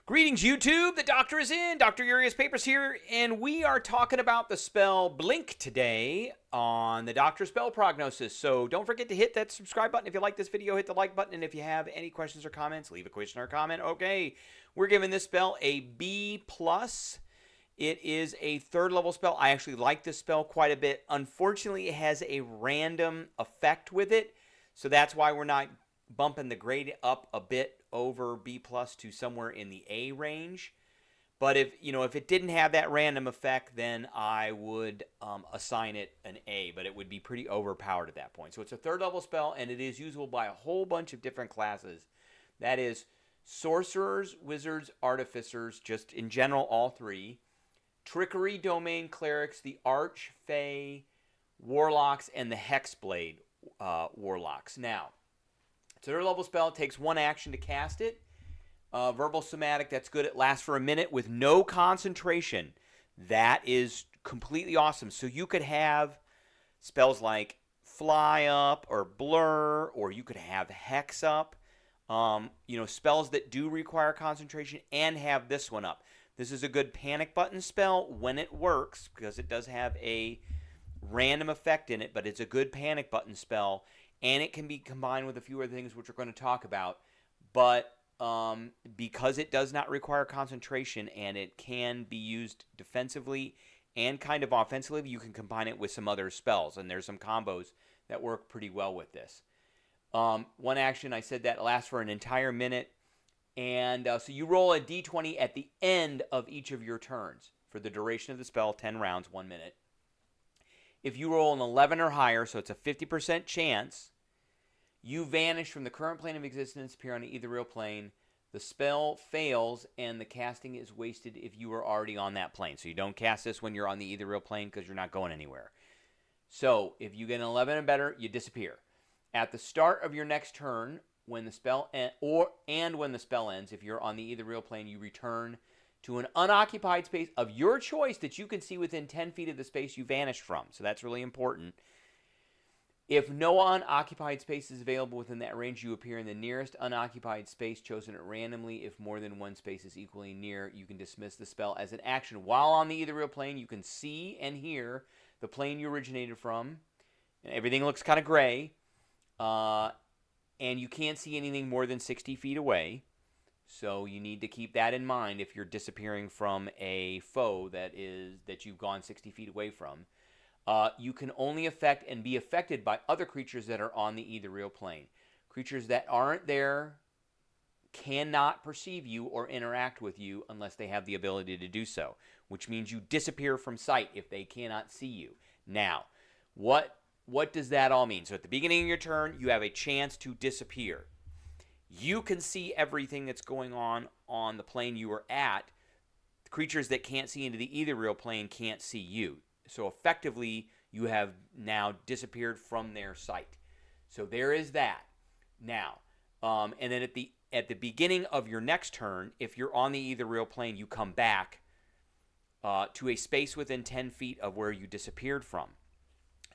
Greetings, YouTube. The doctor is in. Dr. Urias Papers here, and we are talking about the spell Blink today on the Doctor Spell Prognosis. So don't forget to hit that subscribe button if you like this video. Hit the like button, and if you have any questions or comments, leave a question or comment. Okay, we're giving this spell a B+. It is a third level spell. I actually like this spell quite a bit. Unfortunately, it has a random effect with it, so that's why we're not bumping the grade up a bit over B+ to somewhere in the A range. But if it didn't have that random effect, then I would assign it an A, but it would be pretty overpowered at that point. So it's a third level spell, and it is usable by a whole bunch of different classes. That is sorcerers, wizards, artificers, just in general all three, trickery, domain, clerics, the arch, fae, warlocks, and the hexblade warlocks. Now, it's a third level spell. It takes one action to cast it. Verbal somatic, that's good. It lasts for a minute with no concentration. That is completely awesome. So you could have spells like fly up or blur, or you could have hex up. Spells that do require concentration, and have this one up. This is a good panic button spell when it works, because it does have a random effect in it, but it's a good panic button spell. And it can be combined with a few other things which we're going to talk about. But because it does not require concentration and it can be used defensively and kind of offensively, you can combine it with some other spells. And there's some combos that work pretty well with this. One action, I said that lasts for an entire minute. And so you roll a d20 at the end of each of your turns. For the duration of the spell, 10 rounds, 1 minute. If you roll an 11 or higher, so it's a 50% chance, you vanish from the current plane of existence, appear on the ethereal plane. The spell fails, and the casting is wasted if you are already on that plane. So you don't cast this when you're on the ethereal plane because you're not going anywhere. So if you get an 11 and better, you disappear. At the start of your next turn, when the spell when the spell ends, if you're on the ethereal plane, you return to an unoccupied space of your choice that you can see within 10 feet of the space you vanished from. So that's really important. If no unoccupied space is available within that range, you appear in the nearest unoccupied space chosen at randomly. If more than one space is equally near, you can dismiss the spell as an action. While on the ethereal plane, you can see and hear the plane you originated from. And everything looks kind of gray. And you can't see anything more than 60 feet away. So you need to keep that in mind if you're disappearing from a foe that you've gone 60 feet away from. You can only affect and be affected by other creatures that are on the ethereal plane. Creatures that aren't there cannot perceive you or interact with you unless they have the ability to do so, which means you disappear from sight if they cannot see you. Now, what does that all mean? So at the beginning of your turn, you have a chance to disappear. You can see everything that's going on the plane you are at. The creatures that can't see into the ethereal plane can't see you. So effectively, you have now disappeared from their sight. So there is that. Now, and then at the beginning of your next turn, if you're on the ethereal plane, you come back to a space within 10 feet of where you disappeared from.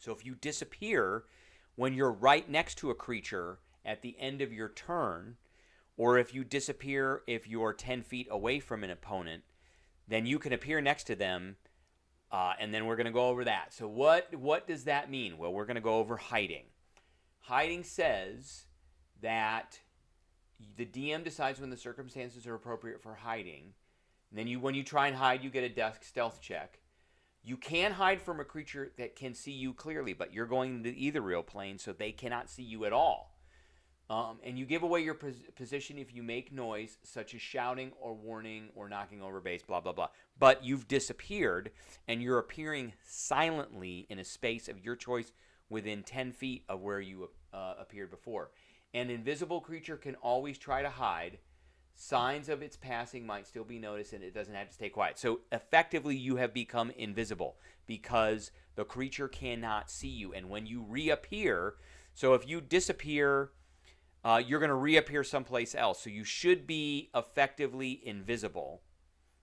So if you disappear when you're right next to a creature at the end of your turn, or if you disappear if you're 10 feet away from an opponent, then you can appear next to them. And then we're going to go over that. So what does that mean? Well, we're going to go over hiding. Hiding says that the DM decides when the circumstances are appropriate for hiding. And then when you try and hide, you get a desk stealth check. You can hide from a creature that can see you clearly, but you're going to the ethereal plane, so they cannot see you at all. And you give away your position if you make noise, such as shouting or warning or knocking over base, blah, blah, blah. But you've disappeared, and you're appearing silently in a space of your choice within 10 feet of where you appeared before. An invisible creature can always try to hide. Signs of its passing might still be noticed, and it doesn't have to stay quiet. So effectively, you have become invisible because the creature cannot see you. And when you reappear, so if you disappear, you're going to reappear someplace else. So you should be effectively invisible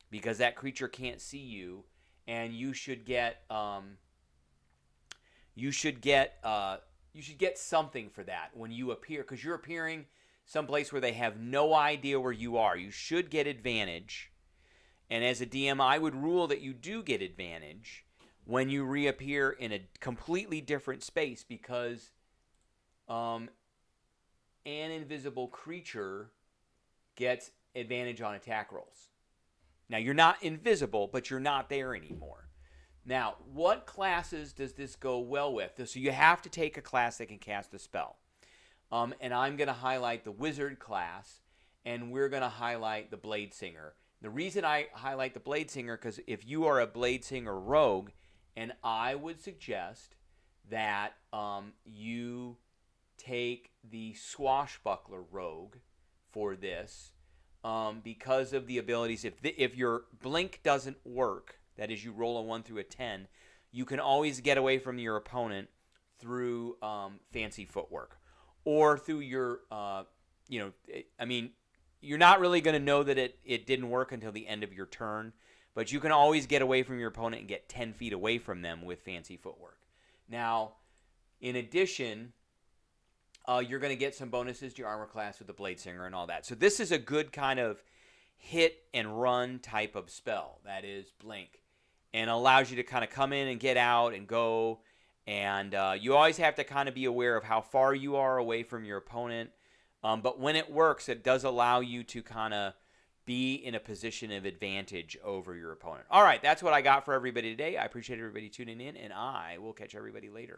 because that creature can't see you, and you should get something for that when you appear, because you're appearing someplace where they have no idea where you are. You should get advantage. And as a DM, I would rule that you do get advantage when you reappear in a completely different space, because an invisible creature gets advantage on attack rolls. Now, you're not invisible, but you're not there anymore. Now, what classes does this go well with? So you have to take a class that can cast a spell. And I'm going to highlight the wizard class, and we're going to highlight the blade singer. The reason I highlight the blade singer, because if you are a blade singer rogue, and I would suggest that you take the swashbuckler rogue for this, because of the abilities. If your blink doesn't work, that is, you roll a 1 through a 10, you can always get away from your opponent through fancy footwork, or through your, you're not really going to know that it didn't work until the end of your turn, but you can always get away from your opponent and get 10 feet away from them with fancy footwork. Now, in addition, you're going to get some bonuses to your armor class with the blade singer and all that. So this is a good kind of hit and run type of spell, that is blink, and allows you to kind of come in and get out and go. And you always have to kind of be aware of how far you are away from your opponent. But when it works, it does allow you to kind of be in a position of advantage over your opponent. All right, that's what I got for everybody today. I appreciate everybody tuning in, and I will catch everybody later.